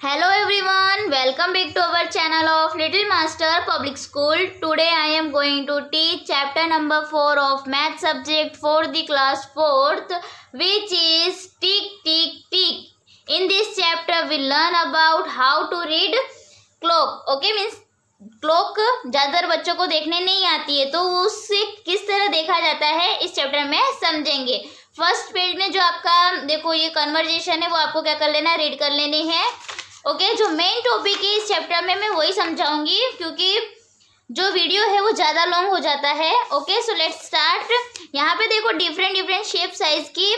Hello everyone, welcome back to our channel of Little Master Public School. Today I am going to teach chapter number 4 of math subject for the class 4th, which is tick tick tick. In this chapter we learn about how to read clock. Okay, means clock ज़्यादातर बच्चों को देखने नहीं आती है, तो उससे किस तरह देखा जाता है इस चैप्टर में समझेंगे। फर्स्ट पेज में जो आपका देखो ये कन्वर्जेशन है वो आपको क्या कर लेना है, रीड कर लेनी है। ओके, जो मेन टॉपिक है इस चैप्टर में मैं वही समझाऊंगी क्योंकि जो वीडियो है वो ज़्यादा लॉन्ग हो जाता है। Okay, so let's start. यहाँ पे देखो डिफरेंट शेप साइज की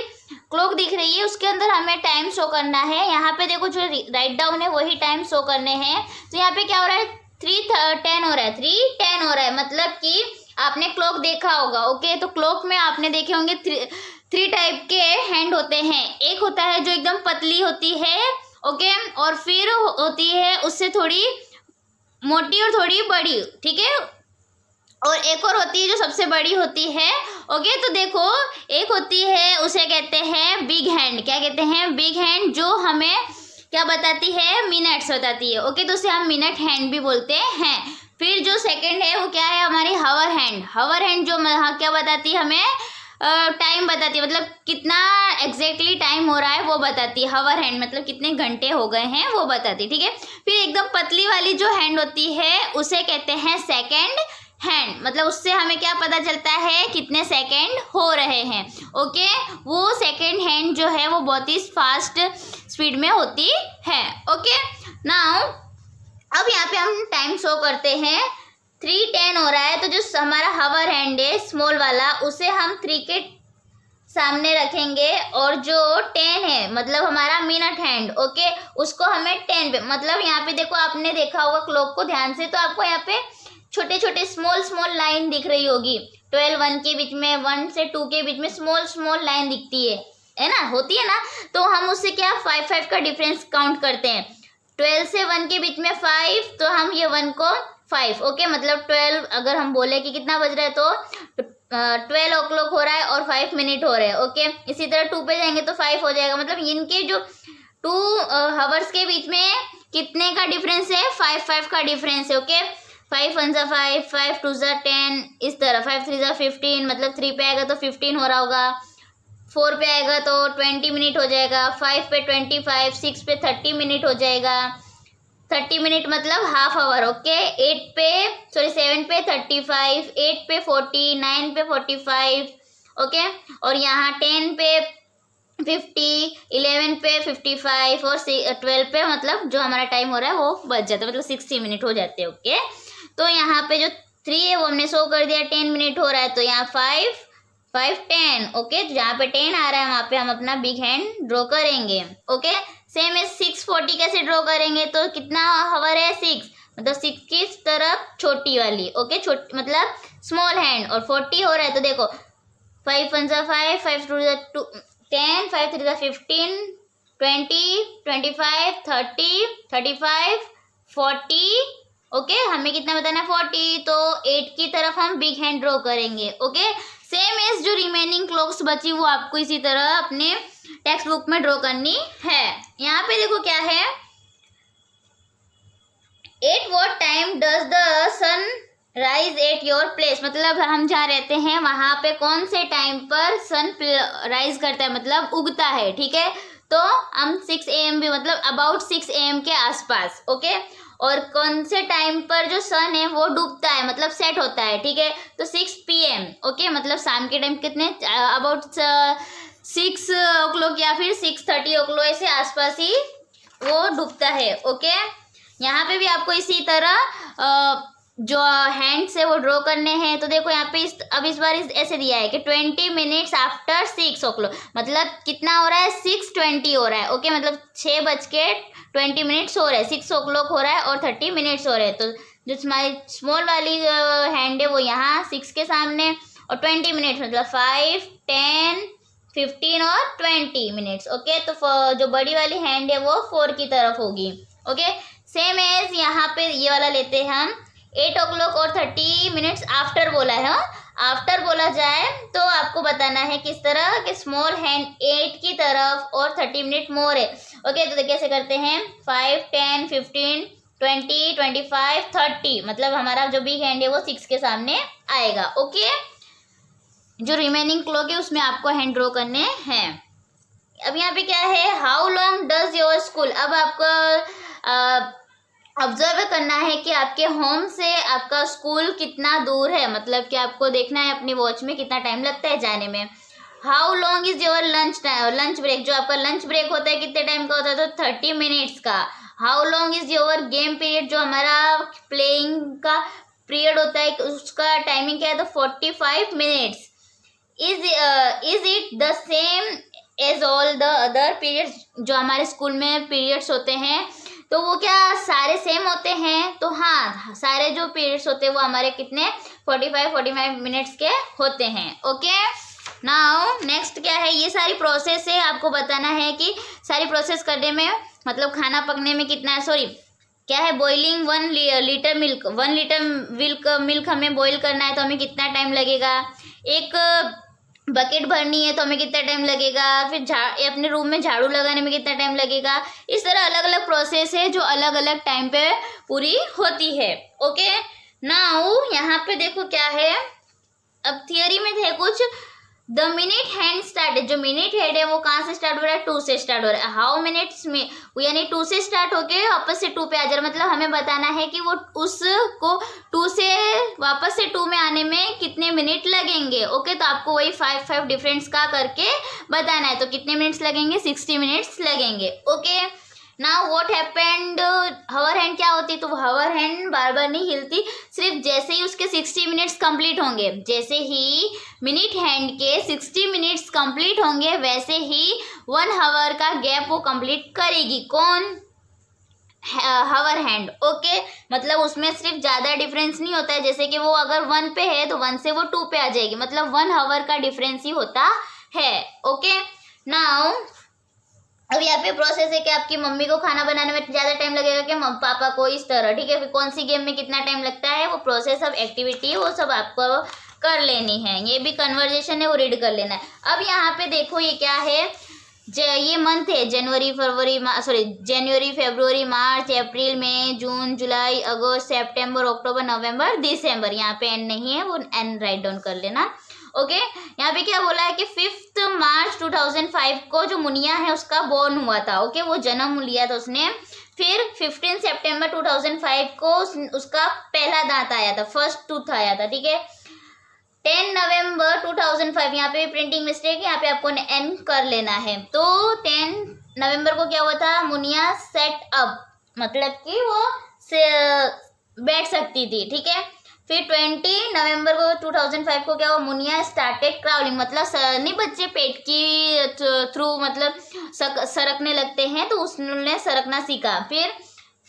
क्लॉक दिख रही है, उसके अंदर हमें टाइम शो करना है। यहाँ पे देखो जो राइट डाउन है वही टाइम शो करने हैं। तो यहाँ पे क्या हो रहा है, 3:10 हो रहा है, 3:10 हो रहा है, मतलब कि आपने क्लॉक देखा होगा। ओके, तो क्लॉक में आपने देखे होंगे थ्री टाइप के हैंड होते हैं। एक होता है जो एकदम पतली होती है, ओके, और फिर होती है उससे थोड़ी मोटी और थोड़ी बड़ी, ठीक है, और एक और होती है जो सबसे बड़ी होती है। ओके, तो देखो एक होती है उसे कहते हैं बिग हैंड। क्या कहते हैं? बिग हैंड, जो हमें क्या बताती है, मिनट्स बताती है। ओके, तो उसे हम मिनट हैंड भी बोलते हैं। फिर जो सेकंड है वो क्या है, हमारी हावर हैंड। हावर हैंड जो क्या बताती है, हमें टाइम बताती है, मतलब कितना एग्जैक्टली टाइम हो रहा है वो बताती है। हावर हैंड मतलब कितने घंटे हो गए हैं वो बताती है, ठीक है। फिर एकदम पतली वाली जो हैंड होती है उसे कहते हैं सेकेंड हैंड, मतलब उससे हमें क्या पता चलता है कितने सेकंड हो रहे हैं। ओके, वो सेकंड हैंड जो है वो बहुत ही फास्ट स्पीड में होती है। ओके, नाउ अब यहाँ पे हम टाइम शो करते हैं। 3:10 हो रहा है, तो जो हमारा हावर हैंड है स्मॉल वाला उसे हम 3 के सामने रखेंगे, और जो 10 है मतलब हमारा मिनट हैंड, ओके, उसको हमें 10 पे, मतलब यहाँ पे देखो आपने देखा होगा क्लॉक को ध्यान से, तो आपको यहाँ पे छोटे छोटे स्मॉल लाइन दिख रही होगी। 12 1 के बीच में, 1 से 2 के बीच में स्मॉल लाइन दिखती है ना, होती है ना। तो हम उससे क्या 5 का डिफरेंस काउंट करते हैं। 12 से 1 के बीच में 5, तो हम ये 1 को 5, ओके, मतलब 12 अगर हम बोले कि कितना बज रहा है तो 12 o'clock हो रहा है और 5 मिनट हो रहे हैं। ओके, इसी तरह 2 पे जाएंगे तो 5 हो जाएगा, मतलब इनके जो 2 हावर्स के बीच में कितने का डिफरेंस है, 5 का डिफरेंस है। ओके, 5 1 ज़ा 5, 5 2 ज़ा 10, इस तरह 5 3 ज़ा 15, मतलब 3 पे आएगा तो 15 हो रहा होगा, 4 पे आएगा तो 20 मिनट हो जाएगा, 5 पे 25, 6 पे 30 मिनट हो जाएगा, 30 मिनट मतलब हाफ आवर। ओके, 7 पे 35, 8 पे 40, 9 पे 45, ओके, और यहाँ 10 पे 50, 11 पे 55 और 12 पे मतलब जो हमारा टाइम हो रहा है वो बच जाता है, मतलब 60 मिनट हो जाते हैं। ओके, तो यहाँ पे जो 3 है वो हमने शो कर दिया, 10 मिनट हो रहा है, तो यहाँ 5 5 10। ओके, तो जहाँ पे 10 आ रहा है वहाँ पे हम अपना बिग हैंड ड्रॉ करेंगे। ओके, सेम है 6:40 कैसे ड्रॉ करेंगे, तो कितना हावर है 6, मतलब 6 की तरफ छोटी वाली, ओके, छोटी मतलब स्मॉल हैंड, और 40 हो रहा है तो देखो 5 1 ज़ा 5, 5 2 ज़ा 10, 5 3 ज़ा 15, 20 25 30 35 40। ओके, हमें कितना बताना है 40, तो 8 की तरफ हम बिग हैंड ड्रॉ करेंगे। ओके, सेम एज जो रिमेनिंग क्लॉक्स बची वो आपको इसी तरह अपने टेक्स्ट बुक में ड्रॉ करनी है। यहाँ पे देखो क्या है, 8 what time does the sun rise at your place, मतलब हम जहाँ रहते हैं वहाँ पे कौन से टाइम पर सन राइज करता है, मतलब उगता है, ठीक है। तो हम 6 AM भी, मतलब अबाउट 6 AM के आसपास। ओके, और कौन से टाइम पर जो सन है वो डूबता है, मतलब सेट होता है, ठीक है, तो 6 PM। ओके, मतलब शाम के टाइम कितने, अबाउट 6 o'clock या फिर 6:30 o'clock ऐसे आसपास ही वो डूबता है। ओके, यहाँ पे भी आपको इसी तरह जो हैंड्स है वो ड्रॉ करने हैं। तो देखो यहाँ पे अब इस बार ऐसे दिया है कि 20 मिनट्स आफ्टर 6 o'clock, मतलब कितना हो रहा है, 6:20 हो रहा है। ओके, मतलब 6:20 हो रहा है, 6 o'clock हो रहा है और 30 मिनट्स हो रहे हैं। तो जो हमारी स्मॉल वाली हैंड है वो यहाँ 6 के सामने, और 20 मिनट्स मतलब 5 10 15 और 20 मिनट्स। ओके, तो जो बड़ी वाली हैंड है वो 4 की तरफ होगी। ओके, सेम एज यहाँ पे ये वाला लेते हैं हम 8 o'clock और 30 मिनट्स आफ्टर बोला है, आफ्टर बोला जाए तो आपको बताना है किस तरह कि स्मॉल हैंड 8 की तरफ और 30 मिनट मोर है। ओके, तो कैसे करते हैं 5, 10, 15, 20, 25, 30, मतलब हमारा जो बिग हैंड है वो 6 के सामने आएगा। ओके, जो रिमेनिंग क्लॉक है उसमें आपको हैंड ड्रॉ करने हैं। अब यहाँ पे क्या है, how long does your school. अब आपको ऑब्जर्व करना है कि आपके होम से आपका स्कूल कितना दूर है, मतलब कि आपको देखना है अपनी वॉच में कितना टाइम लगता है जाने में। How long is your lunch break, जो आपका लंच ब्रेक होता है कितने टाइम का होता है, तो 30 मिनट्स का। How long is your game period, जो हमारा प्लेइंग का पीरियड होता है उसका टाइमिंग क्या है, तो 45 minutes. Is it the same as all the other periods, जो हमारे स्कूल में पीरियड्स होते हैं तो वो क्या सारे सेम होते हैं, तो हाँ सारे जो पीरियड्स होते हैं वो हमारे कितने 45 मिनट्स के होते हैं। ओके, नाउ नेक्स्ट क्या है, ये सारी प्रोसेस है, आपको बताना है कि सारी प्रोसेस करने में मतलब खाना पकने में कितना है, सॉरी क्या है, boiling 1 litre milk, 1 litre milk हमें बॉईल करना है तो हमें कितना टाइम लगेगा, एक बकेट भरनी है तो हमें कितना टाइम लगेगा, फिर अपने रूम में झाड़ू लगाने में कितना टाइम लगेगा। इस तरह अलग अलग प्रोसेस है जो अलग अलग टाइम पे पूरी होती है। ओके, नाउ यहाँ पे देखो क्या है, अब थियरी में थे कुछ, द मिनट हैंड स्टार्ट, जो मिनट हैंड है वो कहाँ से स्टार्ट हो रहा है, 2 से स्टार्ट हो रहा है। हाउ मिनट्स में, यानी 2 से स्टार्ट होके वापस से 2 पे आ जा रहा है, मतलब हमें बताना है कि वो उसको 2 से वापस से 2 में आने में कितने मिनट लगेंगे। ओके, तो आपको वही 5 डिफरेंस का करके बताना है, तो कितने मिनट्स लगेंगे, 60 मिनट्स लगेंगे। Okay, now what happened, hour hand क्या होती है, तो हवर हैंड बार बार नहीं हिलती, सिर्फ जैसे ही उसके 60 मिनट्स कंप्लीट होंगे, जैसे ही मिनट हैंड के 60 मिनट्स कंप्लीट होंगे वैसे ही 1 आवर का गैप वो कंप्लीट करेगी। कौन, हवर हैंड। ओके, मतलब उसमें सिर्फ ज़्यादा डिफरेंस नहीं होता है, जैसे कि वो अगर 1 पे है तो 1 से वो 2 पे आ जाएगी, मतलब 1 आवर का डिफरेंस ही होता है। ओके, नाउ अब यहाँ पे प्रोसेस है कि आपकी मम्मी को खाना बनाने में ज़्यादा टाइम लगेगा कि पापा को, इस तरह। ठीक है, फिर कौन सी गेम में कितना टाइम लगता है, वो प्रोसेस ऑफ एक्टिविटी वो सब आपको कर लेनी है। ये भी कन्वर्जेशन है, वो रीड कर लेना है। अब यहाँ पे देखो ये क्या है, ये मंथ है जनवरी फरवरी मार्च अप्रैल मई जून जुलाई अगस्त सितंबर अक्टूबर नवंबर दिसंबर। यहाँ पे एंड नहीं है, वो एंड राइट डाउन कर लेना। ओके, यहाँ पे क्या बोला है कि 5 मार्च 2005 को जो मुनिया है उसका बोर्न हुआ था। ओके, वो जन्म लिया था उसने। फिर 15 सितंबर 2005 को उसका पहला दांत आया था, फर्स्ट टूथ आया था। ठीक है, 10 नवंबर 2005, यहाँ पे प्रिंटिंग मिस्टेक, यहाँ पे आपको एन कर लेना है। तो 10 नवंबर को क्या हुआ था, मुनिया सेट अप, मतलब कि वो बैठ सकती थी। ठीक है, फिर 20 नवंबर को 2005 को क्या हुआ, मुनिया स्टार्टेड क्राउलिंग, मतलब नहीं बच्चे पेट की थ्रू मतलब सरकने लगते हैं तो उसने सरकना सीखा। फिर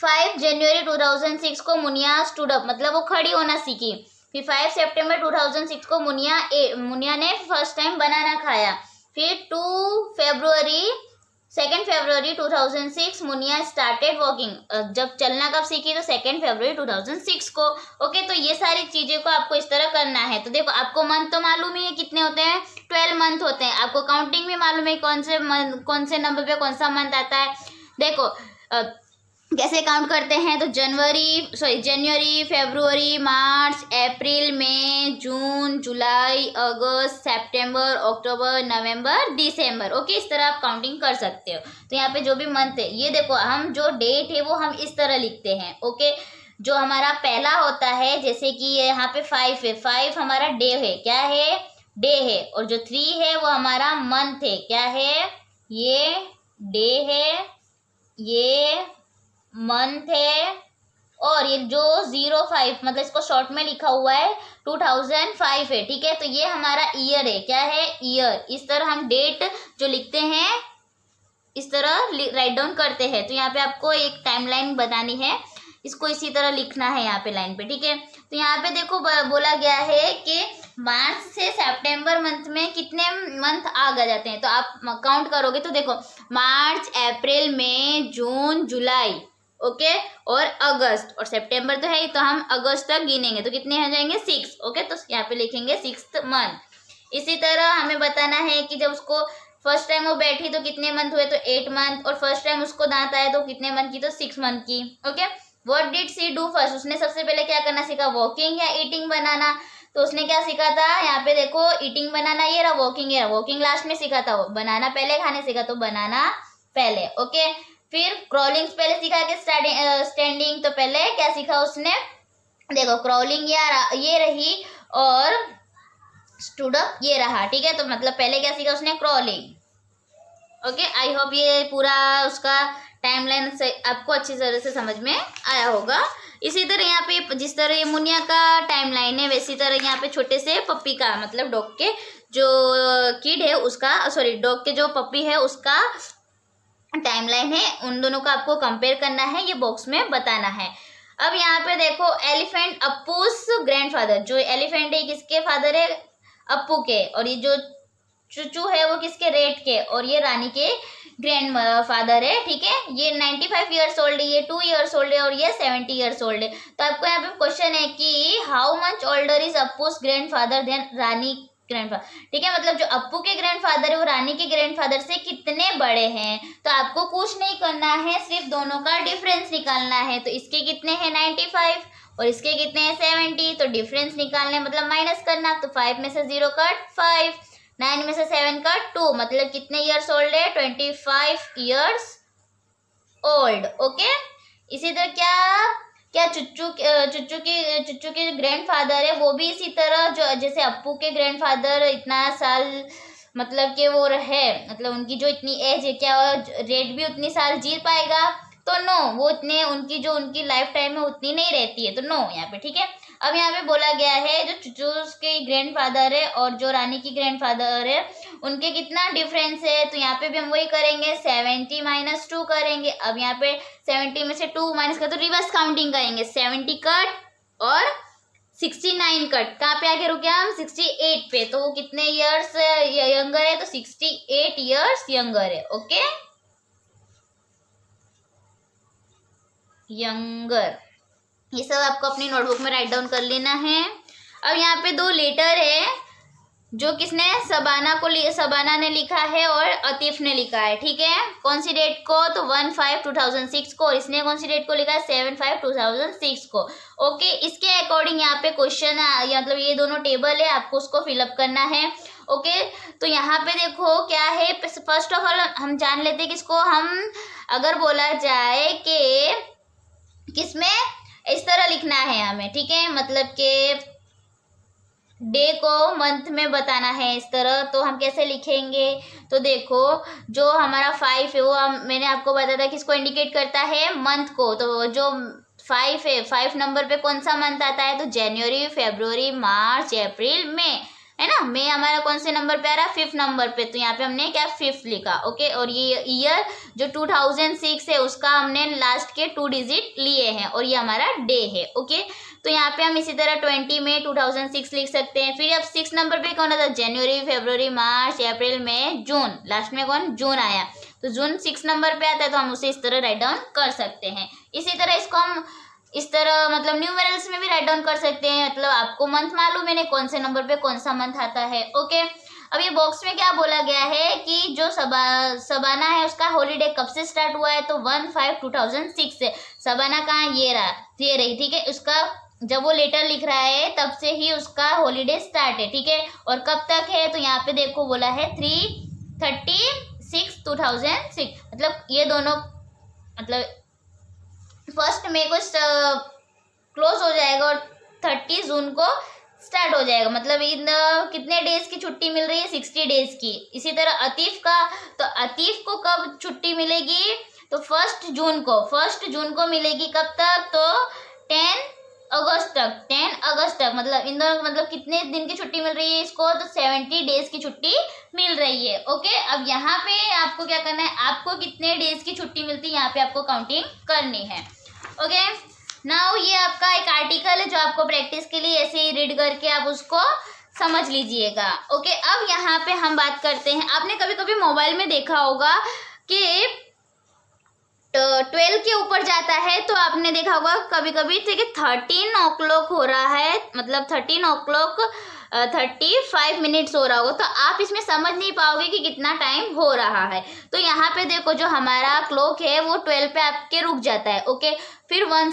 5 जनवरी 2006 को मुनिया स्टूड अप, मतलब वो खड़ी होना सीखी। फिर 5 सितंबर 2006 को मुनिया ने फर्स्ट टाइम बनाना खाया। फिर 2 फरवरी 2006 मुनिया स्टार्टेड वॉकिंग, जब चलना कब सीखी, तो 2 फरवरी 2006 को। ओके, तो ये सारी चीज़ों को आपको इस तरह करना है। तो देखो आपको मंथ तो मालूम ही है कितने होते हैं, 12 मंथ होते हैं। आपको काउंटिंग भी मालूम है कौन से नंबर पे कौन सा मंथ आता है। देखो कैसे काउंट करते हैं, तो जनवरी फरवरी मार्च अप्रैल मई जून जुलाई अगस्त सितंबर अक्टूबर नवंबर दिसंबर। ओके, इस तरह आप काउंटिंग कर सकते हो। तो यहाँ पे जो भी मंथ है, ये देखो हम जो डेट है वो हम इस तरह लिखते हैं। ओके, जो हमारा पहला होता है, जैसे कि यहाँ पे 5 है, 5 हमारा डे है, क्या है, डे है। और जो 3 है वो हमारा मंथ है, क्या है, ये डे है, ये मंथ है। और ये जो 05 मतलब इसको शॉर्ट में लिखा हुआ है 2005 है। ठीक है, तो ये हमारा ईयर है, क्या है, ईयर। इस तरह हम डेट जो लिखते हैं इस तरह राइट डाउन करते हैं। तो यहाँ पे आपको एक टाइमलाइन बतानी है, इसको इसी तरह लिखना है यहाँ पे लाइन पे। ठीक है, तो यहाँ पे देखो बोला गया है कि मार्च से सितंबर मंथ में कितने मंथ आ जाते हैं, तो आप काउंट करोगे तो देखो मार्च अप्रैल मई जून जुलाई ओके, और अगस्त और सितंबर तो है ही, तो हम अगस्त तक गिनेंगे तो कितने हो जाएंगे 6। ओके, तो यहाँ पे लिखेंगे 6th मंथ। इसी तरह हमें बताना है कि जब उसको फर्स्ट टाइम वो बैठी तो कितने मंथ हुए, तो 8 मंथ, और फर्स्ट टाइम उसको दांत आया तो कितने मंथ की, तो 6 मंथ की। Okay, what did C do first, उसने सबसे पहले क्या करना सीखा, वॉकिंग या ईटिंग बनाना। तो उसने क्या सीखा था, यहाँ पे देखो ईटिंग बनाना ये रहा, वॉकिंग ये रहा, वॉकिंग लास्ट में सीखा था, वो बनाना पहले खाने सीखा, तो बनाना पहले। ओके, फिर क्रॉलिंग पहले सीखा कि स्टैंडिंग, तो पहले क्या सीखा उसने, देखो क्रॉलिंग ये रही और स्टूड अप ये रहा, ठीक है। तो मतलब पहले क्या सीखा उसने, क्रॉलिंग। ओके, आई होप ये पूरा उसका टाइमलाइन आपको अच्छी तरह से समझ में आया होगा। इसी तरह यहाँ पे जिस तरह ये मुनिया का टाइमलाइन है, वैसी तरह यहाँ पे छोटे से पप्पी का, मतलब डॉग के जो किड है उसका, सॉरी डॉग के जो पप्पी है उसका टाइमलाइन है, उन दोनों का आपको कंपेयर करना है, ये बॉक्स में बताना है। अब यहाँ पे देखो एलिफेंट अप्पूस ग्रैंडफादर, जो एलिफेंट है किसके फादर है, अप्पू के, और ये जो चूचू है वो किसके, रेट के, और ये रानी के ग्रैंड फादर है, ठीक है। ये 95 ईयर्स ओल्ड है, ये 2 ईयर्स ओल्ड है, और ये 70 ईयर्स ओल्ड है। तो आपको यहाँ पे क्वेश्चन है कि how much older is Appu's grandfather than Rani grandfather, ठीक है। मतलब जो अप्पू के ग्रैंडफादर है वो रानी के ग्रैंडफादर से कितने बड़े हैं। तो आपको कुछ नहीं करना है, सिर्फ दोनों का डिफरेंस निकालना है। तो इसके कितने हैं 95 और इसके कितने हैं 70, तो डिफरेंस निकालने मतलब माइनस करना। तो 5 में से 0 कट 5, 9 में से 7 कट 2, मतलब कितने ईयर्स ओल्ड है, 25 ईयर्स ओल्ड। ओके, इसी तरह क्या चुच्चू के ग्रैंडफादर है वो भी इसी तरह, जो जैसे अप्पू के ग्रैंडफादर इतना साल मतलब कि वो रहे, मतलब उनकी जो इतनी एज है, क्या रेड भी उतनी साल जी पाएगा, तो नो, वो इतने उनकी जो उनकी लाइफ टाइम है उतनी नहीं रहती है, तो नो यहाँ पे, ठीक है। अब यहाँ पे बोला गया है जो चुचूस के ग्रैंडफादर है और जो रानी की ग्रैंडफादर है उनके कितना डिफरेंस है। तो यहाँ पे भी हम वही करेंगे, 70 माइनस 2 करेंगे। अब यहाँ पे 70 में से 2 माइनस कर, तो रिवर्स काउंटिंग करेंगे, 70 कट और 69 कट, कहाँ पे आके रुके हम, 68 पे। तो वो कितने ईयर्स यंगर है, तो 68 ईयर्स यंगर है। ओके, यंगर, ये सब आपको अपनी नोटबुक में राइट डाउन कर लेना है। अब यहाँ पे 2 लेटर है जो किसने, सबाना ने लिखा है और अतीफ ने लिखा है, ठीक है। कौन सी डेट को, तो 1/5/2006 को, और इसने कौन सी डेट को लिखा है, 7/5/2006 को। ओके, इसके अकॉर्डिंग यहाँ पे क्वेश्चन है, मतलब ये दोनों टेबल है, आपको उसको फिलअप करना है। ओके, तो यहाँ पे देखो क्या है, फर्स्ट ऑफ ऑल हम जान लेते हैं किसको, हम अगर बोला जाए कि किसमें इस तरह लिखना है हमें, ठीक है, मतलब कि डे को मंथ में बताना है इस तरह, तो हम कैसे लिखेंगे। तो देखो जो हमारा 5 है वो मैंने आपको बताया था किसको इंडिकेट करता है, मंथ को। तो जो 5 है, 5 नंबर पे कौन सा मंथ आता है, तो जनवरी, फरवरी, मार्च, अप्रैल, मई, है ना। मई हमारा कौन से नंबर पे आ रहा है, 5th नंबर पे, तो यहाँ पे हमने क्या 5th लिखा। ओके, और ये ईयर जो 2006 है उसका हमने लास्ट के 2 डिजिट लिए हैं, और ये हमारा डे है। ओके, तो यहाँ पे हम इसी तरह 20 में 2006 लिख सकते हैं। फिर अब 6 नंबर पे कौन आता है, जनवरी, फरवरी, मार्च, अप्रैल, मई, जून, लास्ट में कौन, जून आया, तो जून 6 नंबर पे आता है, तो हम उसे इस तरह राइट डाउन कर सकते हैं। इसी तरह इसको हम इस तरह मतलब न्यूमेरल्स में भी राइट डाउन कर सकते हैं, मतलब आपको मंथ मालूम है कौन से नंबर पे कौन सा मंथ आता है। ओके, अब ये बॉक्स में क्या बोला गया है कि जो सबाना है उसका हॉलीडे कब से स्टार्ट हुआ है, तो 1/5/2006 से। सबाना कहाँ, ये रही, ठीक है। उसका जब वो लेटर लिख रहा है तब से ही उसका हॉलीडे स्टार्ट है, ठीक है। और कब तक है, तो यहाँ पे देखो बोला है 3/36/2006, मतलब ये दोनों मतलब 1 मई को क्लोज हो जाएगा और 30 जून को स्टार्ट हो जाएगा, मतलब इन कितने डेज की छुट्टी मिल रही है, 60 डेज की। इसी तरह अतीफ का, तो अतीफ को कब छुट्टी मिलेगी, तो 1 जून को मिलेगी, कब तक, तो 10 अगस्त तक, मतलब इन दोनों मतलब कितने दिन की छुट्टी मिल रही है इसको, तो 70 डेज की छुट्टी मिल रही है। ओके, अब यहाँ पे आपको क्या करना है, आपको कितने डेज की छुट्टी मिलती है यहाँ पे आपको काउंटिंग करनी है। ओके, नाउ ये आपका एक आर्टिकल है जो आपको प्रैक्टिस के लिए ऐसे ही रीड करके आप उसको समझ लीजिएगा। ओके, अब यहाँ पे हम बात करते हैं, आपने कभी कभी मोबाइल में देखा होगा कि 12 के ऊपर जाता है तो आपने देखा होगा कभी कभी, ठीक है, 13 o'clock हो रहा है, मतलब 13 o'clock 35 मिनट्स हो रहा होगा, तो आप इसमें समझ नहीं पाओगे कि कितना टाइम हो रहा है। तो यहाँ पे देखो जो हमारा क्लॉक है वो 12 पे आपके रुक जाता है, ओके। फिर 1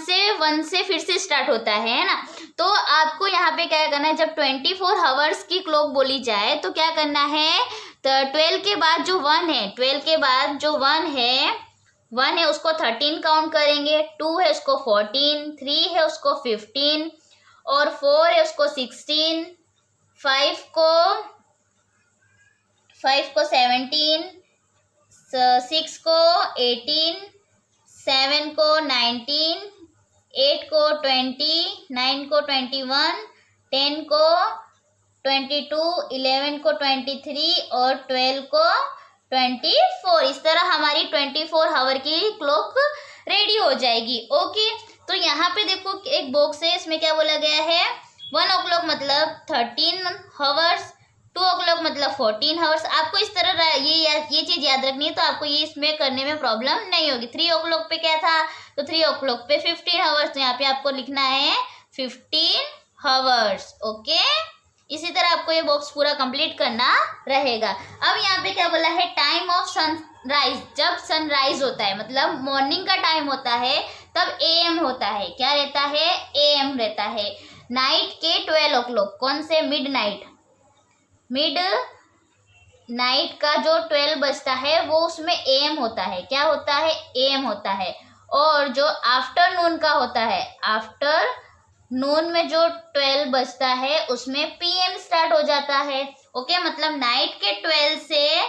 से फिर से स्टार्ट होता है ना। तो आपको यहाँ पे क्या करना है, जब 24 आवर्स की क्लॉक बोली जाए तो क्या करना है, तो 12 के बाद जो 1 है, 12 के बाद जो 1 है उसको 13 काउंट करेंगे, 2 है उसको 14, 3 है उसको 15 और 4 है उसको 16, 5 को 17, 6 को 18, 7 को 19, 8 को 20, 9 को 21, 10 को 22, 11 को 23 और 12 को 24। इस तरह हमारी 24 आवर की क्लॉक रेडी हो जाएगी, ओके। तो यहाँ पे देखो एक बॉक्स है, इसमें क्या बोला गया है, 1 o'clock मतलब 13 आवर्स, 2 o'clock मतलब 14 आवर्स। आपको इस तरह ये चीज़ याद रखनी है, तो आपको ये इसमें करने में प्रॉब्लम नहीं होगी। 3 o'clock पे क्या था, तो 3 o'clock पे 15 आवर्स, तो यहाँ पे आपको लिखना है 15 आवर्स, ओके। इसी तरह आपको ये बॉक्स पूरा कंप्लीट करना रहेगा। अब यहाँ पे क्या बोला है, टाइम ऑफ सनराइज, जब सनराइज होता है मतलब मॉर्निंग का टाइम होता है तब AM होता है, क्या रहता है, AM रहता है। नाइट के 12 o'clock, कौन से, मिड नाइट का जो 12 बजता है वो उसमें AM होता है, क्या होता है, AM होता है। और जो आफ्टरनून का होता है, आफ्टरनून में जो 12 बजता है उसमें PM स्टार्ट हो जाता है, ओके। मतलब नाइट के 12 से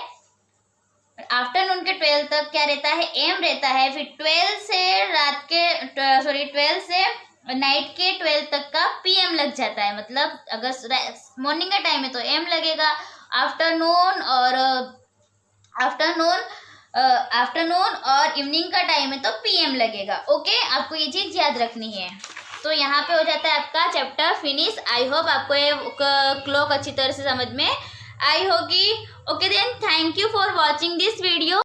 आफ्टरनून के 12 तक क्या रहता है, AM रहता है। फिर 12 से नाइट के 12 तक का PM लग जाता है, मतलब अगर मॉर्निंग का टाइम है तो AM लगेगा, आफ्टरनून और इवनिंग का टाइम है तो PM लगेगा, ओके। आपको ये चीज़ याद रखनी है। तो यहाँ पे हो जाता है आपका चैप्टर फिनिश। आई होप आपको ये क्लॉक अच्छी तरह से समझ में आई होगी, okay. Then thank you for watching this video.